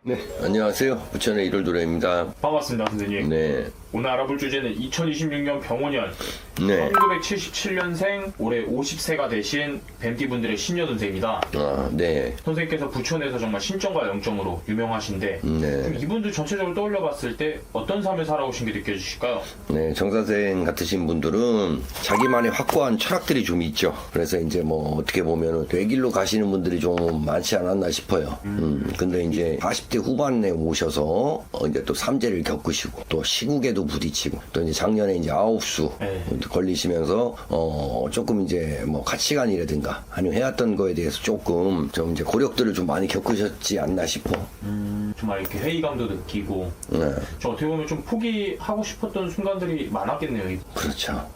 네, 안녕하세요. 부천의 일월도래입니다. 반갑습니다, 선생님. 네, 오늘 알아볼 주제는 2026년 병원년 네. 1977년생 올해 50세가 되신 뱀띠분들의 신여동생입니다. 네, 선생님께서 부천에서 정말 신점과 영점으로 유명하신데 네. 그럼 이분들 전체적으로 떠올려 봤을 때 어떤 삶을 살아오신 게 느껴지실까요? 네. 정사생 같으신 분들은 자기만의 확고한 철학들이 좀 있죠. 그래서 이제 뭐 어떻게 보면은 외길로 가시는 분들이 좀 많지 않았나 싶어요. 근데 이제 40대 후반에 오셔서 이제 또 삼재를 겪으시고 또 시국에도 부딪히고 또 이제 작년에 이제 아홉수 네. 걸리시면서 조금 이제 뭐 가치관이라든가 아니면 해왔던 거에 대해서 조금 좀 이제 고력들을 좀 많이 겪으셨지 않나 싶어. 정말 이렇게 회의감도 느끼고 네. 저 어떻게 보면 좀 포기하고 싶었던 순간들이 많았겠네요. 그렇죠.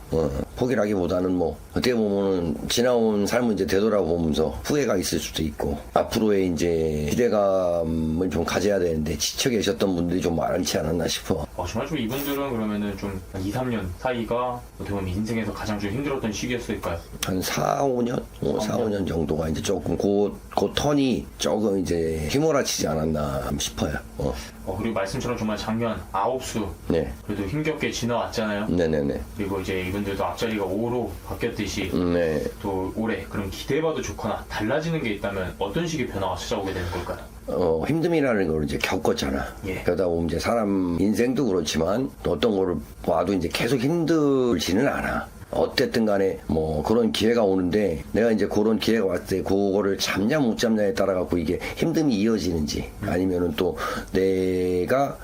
포기라기보다는 뭐 어떻게 보면은 지나온 삶을 이제 되돌아보면서 후회가 있을 수도 있고 앞으로의 이제 기대감을 좀 가져야 되는데 지쳐 계셨던 분들이 좀 많지 않았나 싶어. 정말 좀 이분들은 그러면은 좀 2, 3년 사이가 어떻게 보면 인생에서 가장 좀 힘들었던 시기였을까요? 한 4, 5년? 4, 5년 정도가 이제 조금 그 턴이 조금 이제 휘몰아치지 않았나 싶어요. 그리고 말씀처럼 정말 작년 9수 네. 그래도 힘겹게 지나왔잖아요. 네네네. 그리고 이제 이분들도 앞자리가 5로 바뀌었듯이 네. 또 올해 그럼 기대해봐도 좋거나 달라지는 게 있다면 어떤 식의 변화가 찾아오게 되는 걸까요? 힘듦이라는 걸 이제 겪었잖아. 예. 그러다 보면 이제 사람 인생도 그렇지만 또 어떤 거를 봐도 이제 계속 힘들지는 않아. 어쨌든 간에 뭐 그런 기회가 오는데 내가 이제 그런 기회가 왔을 때 그거를 잡냐 못 잡냐에 따라 갖고 이게 힘듦이 이어지는지 아니면은 또 내가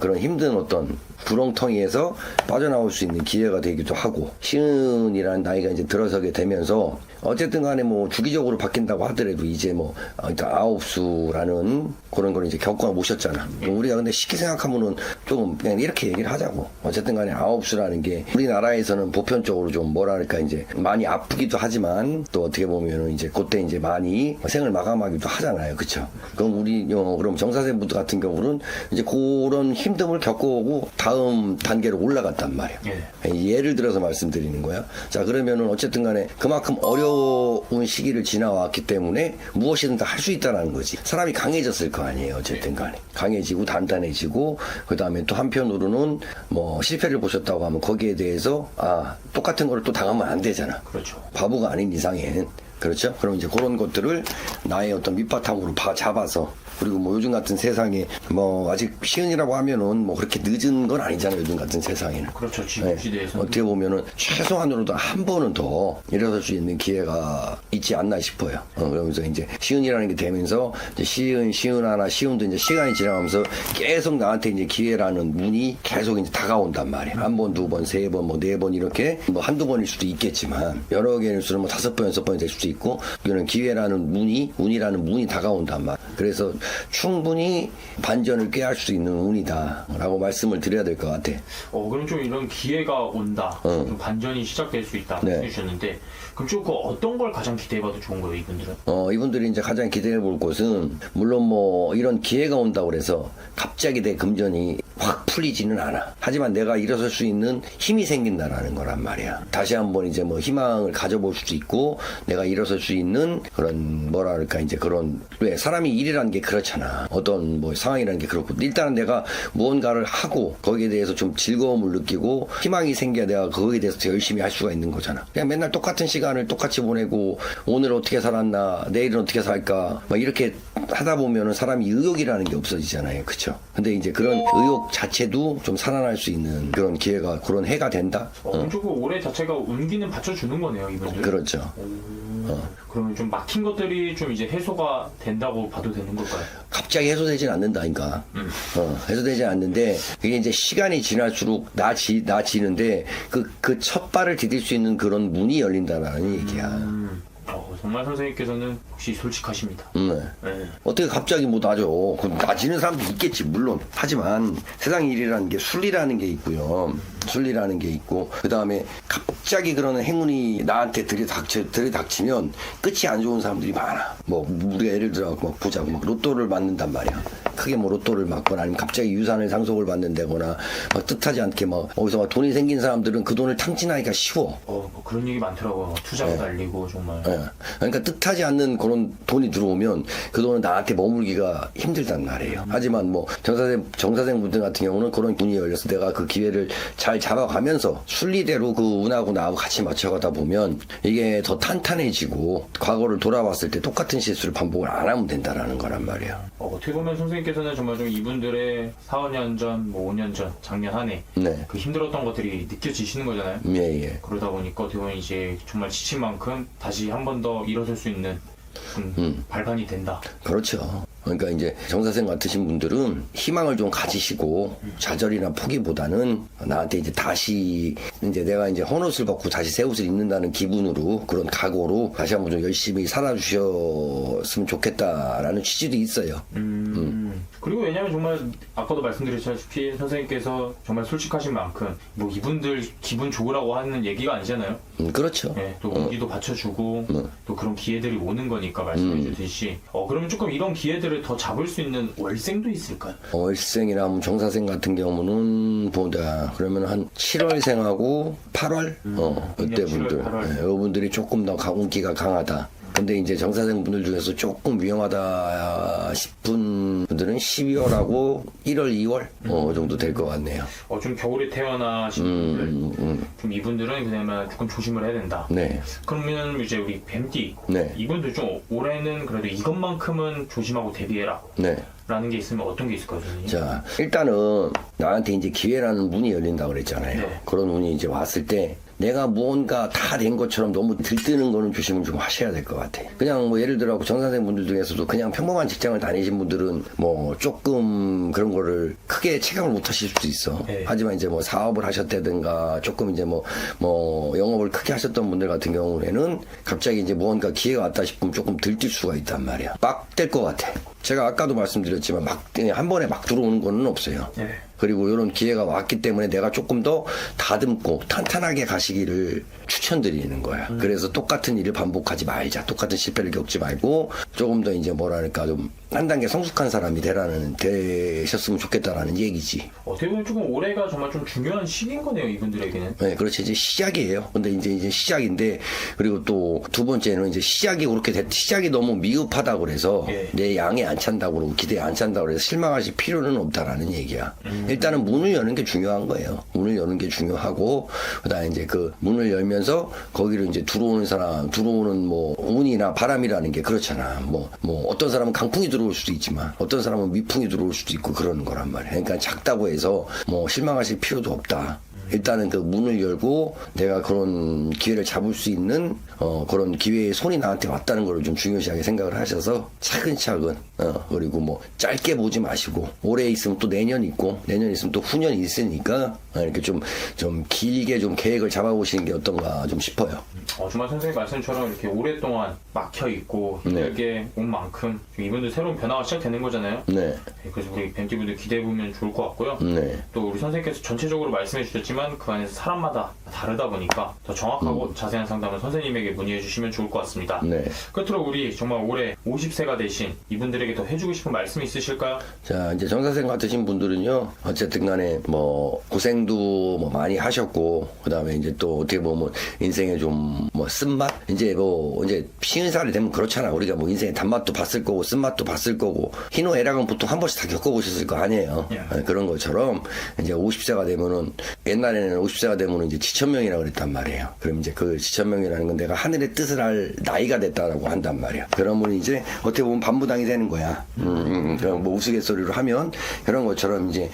그런 힘든 어떤 구렁텅이에서 빠져나올 수 있는 기회가 되기도 하고 시은이라는 나이가 이제 들어서게 되면서 어쨌든 간에 뭐 주기적으로 바뀐다고 하더라도 이제 뭐 아홉수라는 그런 걸 이제 겪어 모셨잖아. 우리가 근데 쉽게 생각하면은 조금 그냥 이렇게 얘기를 하자고. 어쨌든 간에 아홉수라는 게 우리나라에서는 보편적으로 좀 뭐랄까 이제 많이 아프기도 하지만 또 어떻게 보면은 이제 그때 이제 많이 생을 마감하기도 하잖아요. 그쵸? 그럼 우리 그럼 정사생 분들 같은 경우는 이제 그런 힘듦을 겪어오고 다음 단계로 올라갔단 말이야. 예를 들어서 말씀드리는 거야. 자, 그러면은 어쨌든 간에 그만큼 어려운 시기를 지나왔기 때문에 무엇이든 다 할 수 있다는 거지. 사람이 강해졌을 거 아니에요. 어쨌든 간에. 강해지고 단단해지고 그다음에 또 한편으로는 뭐 실패를 보셨다고 하면 거기에 대해서 똑같은 거를 또 당하면 안 되잖아. 그렇죠. 바보가 아닌 이상엔. 그렇죠? 그럼 이제 그런 것들을 나의 어떤 밑바탕으로 잡아서 그리고 뭐 요즘 같은 세상에 뭐 아직 시은이라고 하면은 뭐 그렇게 늦은 건 아니잖아요. 요즘 같은 세상에는. 그렇죠. 지금 시대에서 어떻게 보면은 최소한으로도 한 번은 더 일어설 수 있는 기회가 있지 않나 싶어요. 그러면서 이제 시은이라는 게 되면서 이제 시은도 이제 시간이 지나가면서 계속 나한테 이제 기회라는 문이 계속 이제 다가온단 말이에요. 한 번, 두 번, 세 번, 뭐 네 번 이렇게 뭐 한두 번일 수도 있겠지만 여러 개일 수는 뭐 5번, 6번이 될 수도 있고 이거는 기회라는 운이라는 문이 다가온단 말이에요. 그래서 충분히 반전을 꾀할 수 있는 운이다라고 말씀을 드려야 될 것 같아. 그럼 좀 이런 기회가 온다, 좀 반전이 시작될 수 있다 해주셨는데 그럼 좀 그 어떤 걸 가장 기대해봐도 좋은 거예요, 이분들은? 이분들이 이제 가장 기대해 볼 것은 물론 뭐 이런 기회가 온다고 그래서 갑자기 내 금전이 확 풀리지는 않아. 하지만 내가 일어설 수 있는 힘이 생긴다라는 거란 말이야. 다시 한번 이제 뭐 희망을 가져볼 수도 있고 내가 일어설 수 있는 그런 뭐랄까 이제 그런 왜 사람이 일이라는 게 그렇잖아. 어떤 뭐 상황이라는 게 그렇고 일단은 내가 무언가를 하고 거기에 대해서 좀 즐거움을 느끼고 희망이 생겨야 내가 거기에 대해서 더 열심히 할 수가 있는 거잖아. 그냥 맨날 똑같은 시간을 똑같이 보내고 오늘 어떻게 살았나 내일은 어떻게 살까 막 이렇게 하다 보면은 사람이 의욕이라는 게 없어지잖아요. 그쵸? 근데 이제 그런 의욕 자체도 좀 살아날 수 있는 그런 기회가 그런 해가 된다. 그럼 그 올해 자체가 운기는 받쳐주는 거네요, 이분들. 그렇죠. 그러면 좀 막힌 것들이 좀 이제 해소가 된다고 봐도 되는 걸까요? 갑자기 해소되진 않는다니까. 해소되지 않는데 그게 이제 시간이 지날수록 나지는데 그 첫 발을 디딜 수 있는 그런 문이 열린다라는 얘기야. 정말 선생님께서는 혹시 솔직하십니다. 네. 어떻게 갑자기 뭐 나죠? 나지는 사람도 있겠지 물론. 하지만 세상 일이라는 게 순리라는 게 있고요. 순리라는 게 있고 그 다음에 갑자기 그러는 행운이 나한테 들이닥치면 끝이 안 좋은 사람들이 많아. 뭐 우리가 예를 들어 막 보자고 막 로또를 맞는단 말이야. 크게 뭐 로또를 맞거나 아니면 갑자기 유산을 상속을 받는다거나 막 뜻하지 않게 막 어디서 막 돈이 생긴 사람들은 그 돈을 탕진하기가 쉬워. 뭐 그런 얘기 많더라고요. 투자가 달리고 정말. 그러니까 뜻하지 않는 그런 돈이 들어오면 그 돈은 나한테 머물기가 힘들단 말이에요. 하지만 뭐 정사생 분들 같은 경우는 그런 운이 열려서 내가 그 기회를 잘 잡아가면서 순리대로 그 운하고 나하고 같이 맞춰가다 보면 이게 더 탄탄해지고 과거를 돌아봤을 때 똑같은 실수를 반복을 안 하면 된다라는 거란 말이야. 어떻게 보면 선생님께서는 정말 좀 이분들의 4, 5년 전, 뭐 5년 전, 작년 한 해 그 힘들었던 것들이 느껴지시는 거잖아요. 예. 그러다 보니까 어떻게 보면 이제 정말 지친 만큼 다시 한 번 더 일어설 수 있는 발판이 된다. 그렇죠. 그러니까 이제 정사생 같으신 분들은 희망을 좀 가지시고 좌절이나 포기보다는 나한테 이제 다시 이제 내가 이제 헌옷을 벗고 다시 새 옷을 입는다는 기분으로 그런 각오로 다시 한번 좀 열심히 살아주셨으면 좋겠다라는 취지도 있어요. 그리고 왜냐하면 정말 아까도 말씀드렸다시피 선생님께서 정말 솔직하신 만큼 뭐 이분들 기분 좋으라고 하는 얘기가 아니잖아요. 그렇죠. 네, 또 운기도 받쳐주고 또 그런 기회들이 오는 거니까 말씀해 주듯이 그러면 조금 이런 기회들을 더 잡을 수 있는 월생도 있을까요? 월생이나 뭐 정사생 같은 경우는 보다 그러면 한 7월생하고 8월 이때 7월, 분들 8월. 이분들이 조금 더 가공기가 강하다. 근데 이제 정사생 분들 중에서 조금 위험하다 싶은 분들은 12월하고 1월, 2월 정도 될 것 같네요. 좀 겨울에 태어나신 분들, 좀 이분들은 그냥 조금 조심을 해야 된다. 네. 그러면 이제 우리 뱀띠, 네. 이분들 좀 올해는 그래도 이것만큼은 조심하고 대비해라. 네. 라는 게 있으면 어떤 게 있을까요, 선생님? 자, 일단은 나한테 이제 기회라는 문이 열린다고 그랬잖아요. 네. 그런 운이 이제 왔을 때 내가 무언가 다 된 것처럼 너무 들뜨는 거는 조심을 좀 하셔야 될 것 같아. 그냥 뭐 예를 들어 정사생 분들 중에서도 그냥 평범한 직장을 다니신 분들은 뭐 조금 그런 거를 크게 체감을 못 하실 수도 있어. 네. 하지만 이제 뭐 사업을 하셨다든가 조금 이제 뭐 영업을 크게 하셨던 분들 같은 경우에는 갑자기 이제 무언가 기회가 왔다 싶으면 조금 들뜰 수가 있단 말이야. 막 될 것 같아. 제가 아까도 말씀드렸지만 한 번에 막 들어오는 거는 없어요. 네. 그리고 이런 기회가 왔기 때문에 내가 조금 더 다듬고 탄탄하게 가시기를 추천드리는 거야. 그래서 똑같은 일을 반복하지 말자. 똑같은 실패를 겪지 말고 조금 더 이제 뭐랄까 좀 한 단계 성숙한 사람이 되셨으면 좋겠다라는 얘기지. 어떻게 보면 조금 올해가 정말 좀 중요한 시기인 거네요, 이분들에게는. 네, 그렇지. 이제 시작이에요. 근데 이제 시작인데, 그리고 또 두 번째는 이제 시작이 그렇게 시작이 너무 미흡하다고 그래서 내 양에 안 찬다고 그러고 기대에 안 찬다고 그래서 실망하실 필요는 없다라는 얘기야. 일단은 문을 여는 게 중요한 거예요. 문을 여는 게 중요하고, 그다음에 이제 그 문을 열면서 거기로 이제 들어오는 뭐 운이나 바람이라는 게 그렇잖아. 뭐 어떤 사람은 강풍이 들어올 수도 있지만 어떤 사람은 미풍이 들어올 수도 있고 그러는 거란 말이야. 그러니까 작다고 해서 뭐 실망하실 필요도 없다. 일단은 그 문을 열고 내가 그런 기회를 잡을 수 있는 그런 기회의 손이 나한테 왔다는 걸 좀 중요시하게 생각을 하셔서 차근차근 그리고 뭐 짧게 보지 마시고 올해 있으면 또 내년 있고 내년 있으면 또 후년이 있으니까 이렇게 좀 길게 좀 계획을 잡아보시는 게 어떤가 좀 싶어요. 정말 선생님 말씀처럼 이렇게 오랫동안 막혀있고 힘들게 온 만큼 이분들 새로운 변화가 시작되는 거잖아요. 네. 그래서 우리 뱀띠분들 기대해보면 좋을 것 같고요. 네. 또 우리 선생님께서 전체적으로 말씀해 주셨지만 그 안에서 사람마다 다르다 보니까 더 정확하고 자세한 상담은 선생님에게 문의해 주시면 좋을 것 같습니다. 네. 끝으로 우리 정말 올해 50세가 되신 이분들에게 더 해주고 싶은 말씀이 있으실까요? 자, 이제 정사생 같으신 분들은요, 어쨌든 간에 뭐, 고생도 뭐 많이 하셨고, 그 다음에 이제 또 어떻게 보면 인생에 좀 뭐 쓴맛? 이제 쉬운 살이 되면 그렇잖아. 우리가 뭐 인생의 단맛도 봤을 거고, 쓴맛도 봤을 거고, 희노애락은 보통 한 번씩 다 겪어보셨을 거 아니에요. 그런 것처럼 이제 50세가 되면은, 옛날에는 50세가 되면은 이제 지천명이라고 그랬단 말이에요. 그럼 이제 그 지천명이라는 건 내가 하늘의 뜻을 할 나이가 됐다라고 한단 말이야. 그러면 이제 어떻게 보면 반무당이 되는 거야. 그럼 뭐 우스갯소리로 하면 그런 것처럼 이제